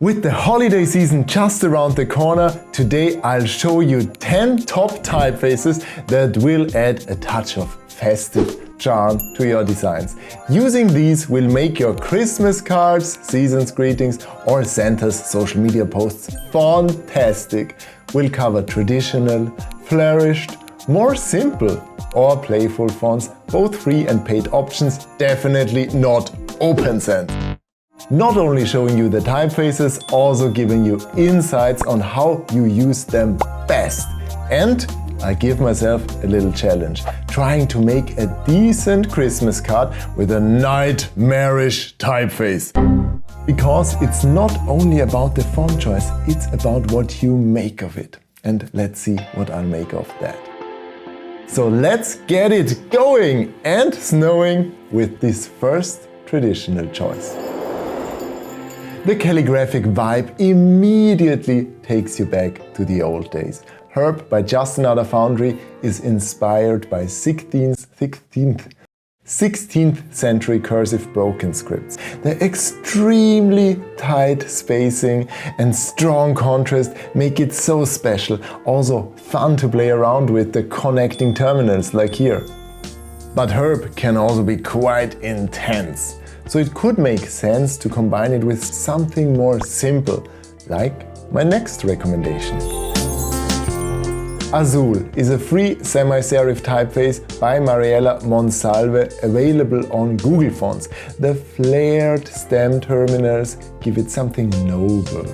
With the holiday season just around the corner, today I'll show you 10 top typefaces that will add a touch of festive charm to your designs. Using these will make your Christmas cards, season's greetings or Santa's social media posts fantastic. We'll cover traditional, flourished, more simple or playful fonts, both free and paid options, definitely not open sans. Not only showing you the typefaces, also giving you insights on how you use them best. And I give myself a little challenge, trying to make a decent Christmas card with a nightmarish typeface. Because it's not only about the font choice, it's about what you make of it. And let's see what I'll make of that. So let's get it going and snowing with this first traditional choice. The calligraphic vibe immediately takes you back to the old days. Herb by Just Another Foundry is inspired by 16th century cursive broken scripts. The extremely tight spacing and strong contrast make it so special. Also fun to play around with the connecting terminals like here. But Herb can also be quite intense. So it could make sense to combine it with something more simple, like my next recommendation. Asul is a free semi-serif typeface by Mariella Monsalve, available on Google Fonts. The flared stem terminals give it something noble,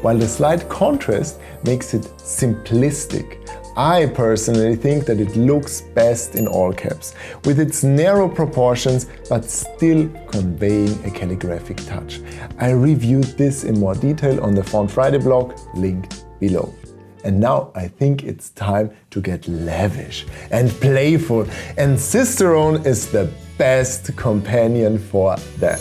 while the slight contrast makes it simplistic. I personally think that it looks best in all caps, with its narrow proportions but still conveying a calligraphic touch. I reviewed this in more detail on the Font Friday blog, linked below. And now I think it's time to get lavish and playful, and Sisteron is the best companion for that.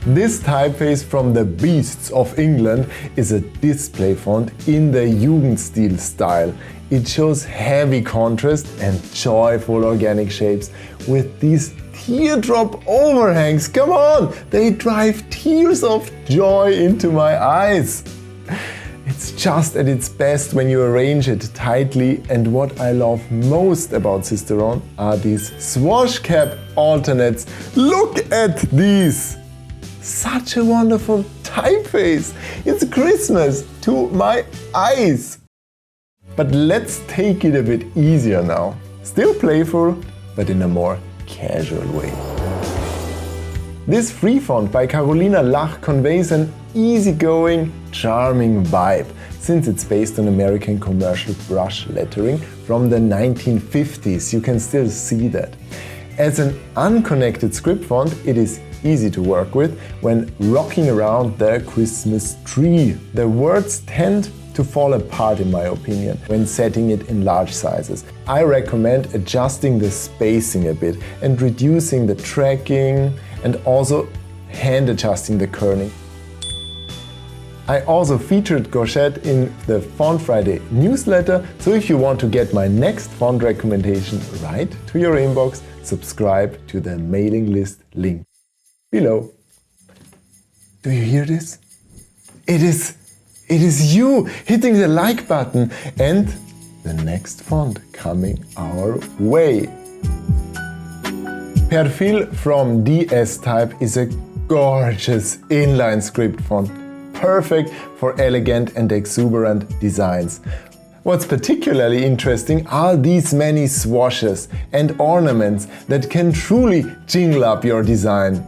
This typeface from the Beasts of England is a display font in the Jugendstil style. It shows heavy contrast and joyful organic shapes with these teardrop overhangs. Come on, they drive tears of joy into my eyes. It's just at its best when you arrange it tightly, and what I love most about Sisteron are these swash cap alternates. Look at these! Such a wonderful typeface! It's Christmas to my eyes! But let's take it a bit easier now. Still playful, but in a more casual way. This free font by Carolina Lach conveys an easygoing, charming vibe, since it's based on American commercial brush lettering from the 1950s. You can still see that. As an unconnected script font, it is easy to work with when rocking around the Christmas tree. The words tend to fall apart in my opinion when setting it in large sizes. I recommend adjusting the spacing a bit and reducing the tracking and also hand adjusting the kerning. I also featured Courgette in the Font Friday newsletter, so if you want to get my next font recommendation right to your inbox, subscribe to the mailing list link below. Do you hear this? It is you hitting the like button and the next font coming our way. Perfil from DS Type is a gorgeous inline script font, perfect for elegant and exuberant designs. What's particularly interesting are these many swashes and ornaments that can truly jingle up your design.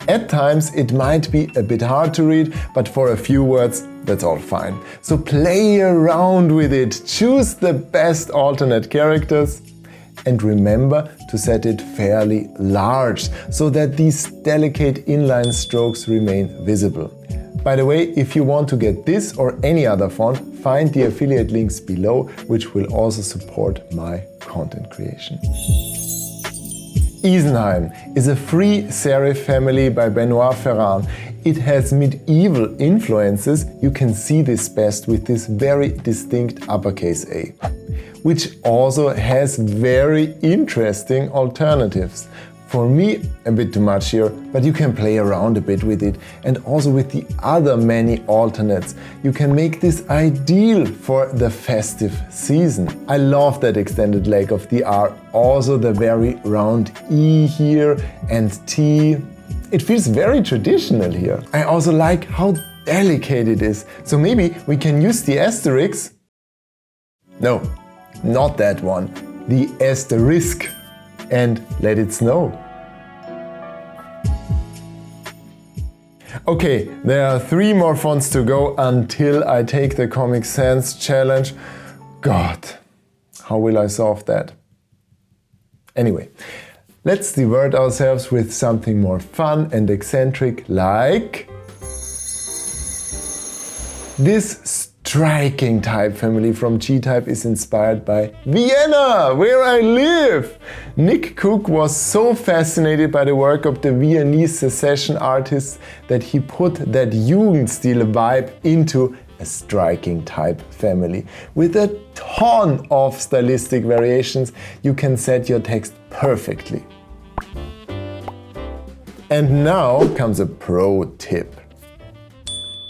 At times it might be a bit hard to read, but for a few words that's all fine. So play around with it, choose the best alternate characters, and remember to set it fairly large so that these delicate inline strokes remain visible. By the way, if you want to get this or any other font, find the affiliate links below, which will also support my content creation. Isenheim is a free serif family by Benoit Ferrand. It has medieval influences. You can see this best with this very distinct uppercase A, which also has very interesting alternatives. For me, a bit too much here, but you can play around a bit with it and also with the other many alternates. You can make this ideal for the festive season. I love that extended leg of the R, also the very round E here and T. It feels very traditional here. I also like how delicate it is. So maybe we can use the asterisk. No, not that one. The asterisk. And let it snow. Okay, there are 3 more fonts to go until I take the Comic Sans challenge. God, how will I solve that? Anyway, let's divert ourselves with something more fun and eccentric, like this striking type family from G-Type is inspired by Vienna, where I live. Nick Cook was so fascinated by the work of the Viennese secession artists that he put that Jugendstil vibe into a striking type family. With a ton of stylistic variations, you can set your text perfectly. And now comes a pro tip.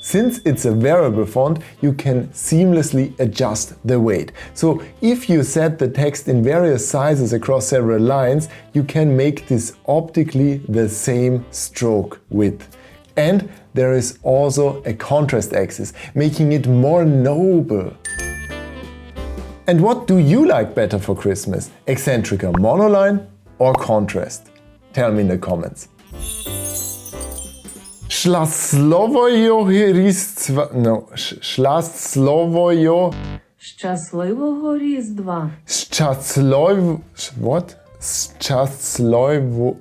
Since it's a variable font, you can seamlessly adjust the weight. So if you set the text in various sizes across several lines, you can make this optically the same stroke width. And there is also a contrast axis, making it more noble. And what do you like better for Christmas? Exentrica monoline or contrast? Tell me in the comments. Щасливого Різдва. No, щасливого. Щасливого Різдва. Щасливо. What? Щасливо.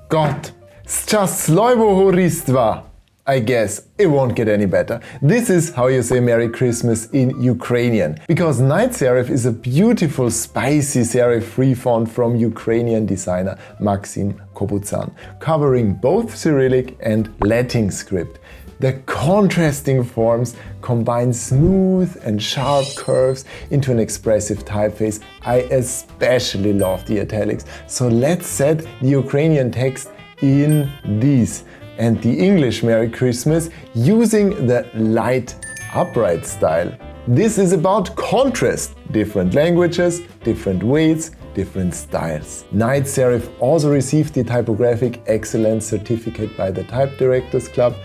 God. Щасливого Різдва. I guess it won't get any better. This is how you say Merry Christmas in Ukrainian. Because Nyght Serif is a beautiful, spicy serif-free font from Ukrainian designer Maxim Kobuzan, covering both Cyrillic and Latin script. The contrasting forms combine smooth and sharp curves into an expressive typeface. I especially love the italics. So let's set the Ukrainian text in these. And the English Merry Christmas using the light upright style. This is about contrast, different languages, different weights, different styles. Nyght Serif also received the Typographic Excellence certificate by the Type Directors Club.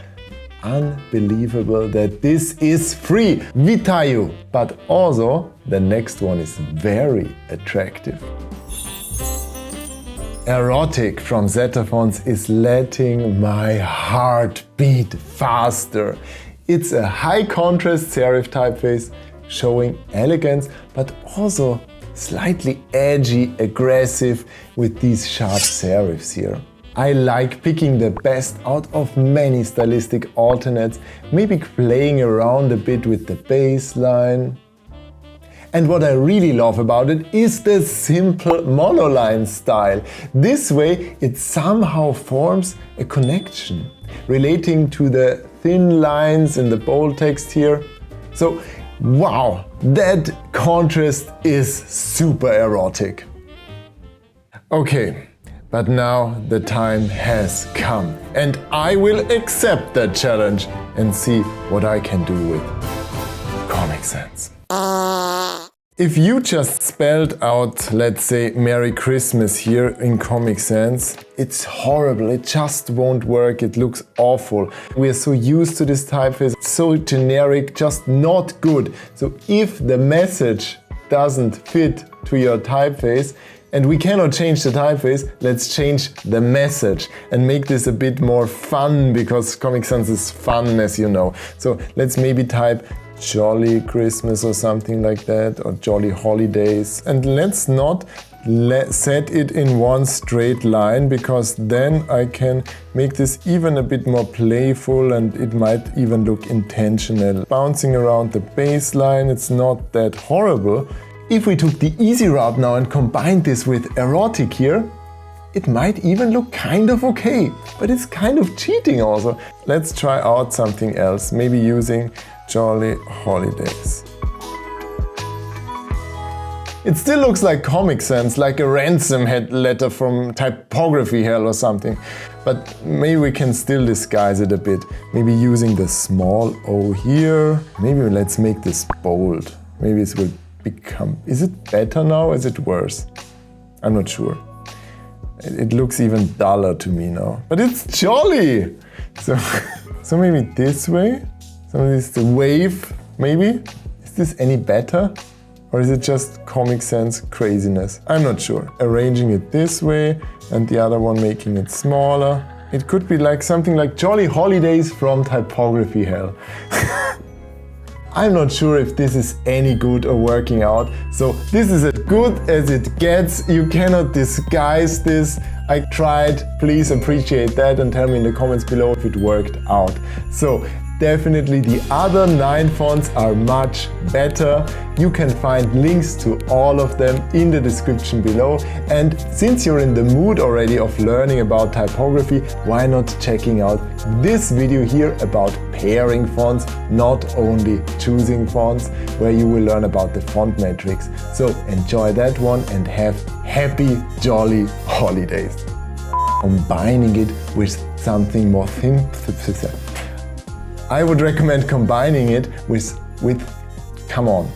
Unbelievable that this is free! Vitayu! But also the next one is very attractive. Erotique from Zeta Fonts is letting my heart beat faster. It's a high contrast serif typeface showing elegance but also slightly edgy, aggressive with these sharp serifs here. I like picking the best out of many stylistic alternates, maybe playing around a bit with the baseline. And what I really love about it is the simple monoline style. This way it somehow forms a connection, relating to the thin lines in the bold text here. So, wow, that contrast is super erotic. Okay, but now the time has come and I will accept that challenge and see what I can do with Comic Sans. If you just spelled out, let's say, Merry Christmas here in Comic Sans, it's horrible, it just won't work, it looks awful. We are so used to this typeface, so generic, just not good. So if the message doesn't fit to your typeface, and we cannot change the typeface, let's change the message and make this a bit more fun, because Comic Sans is fun, as you know. So let's maybe type Jolly Christmas or something like that, or Jolly Holidays. And let's not set it in one straight line, because then I can make this even a bit more playful and it might even look intentional. Bouncing around the baseline, it's not that horrible. If we took the easy route now and combined this with Erotique here, it might even look kind of okay, but it's kind of cheating also. Let's try out something else, maybe using Jolly Holidays. It still looks like Comic Sans, like a ransom letter from typography hell or something. But maybe we can still disguise it a bit. Maybe using the small O here. Maybe let's make this bold. Maybe it will become... Is it better now or is it worse? I'm not sure. It looks even duller to me now. But it's jolly! So maybe this way? So this is the wave, maybe? Is this any better? Or is it just Comic Sans craziness? I'm not sure. Arranging it this way and the other one making it smaller. It could be like something like Jolly Holidays from typography hell. I'm not sure if this is any good or working out. So this is as good as it gets. You cannot disguise this. I tried. Please appreciate that and tell me in the comments below if it worked out. So definitely the other 9 fonts are much better. You can find links to all of them in the description below. And since you're in the mood already of learning about typography, why not checking out this video here about pairing fonts, not only choosing fonts, where you will learn about the font matrix. So enjoy that one and have happy, jolly holidays. Combining it with something more thin. I would recommend combining it with come on,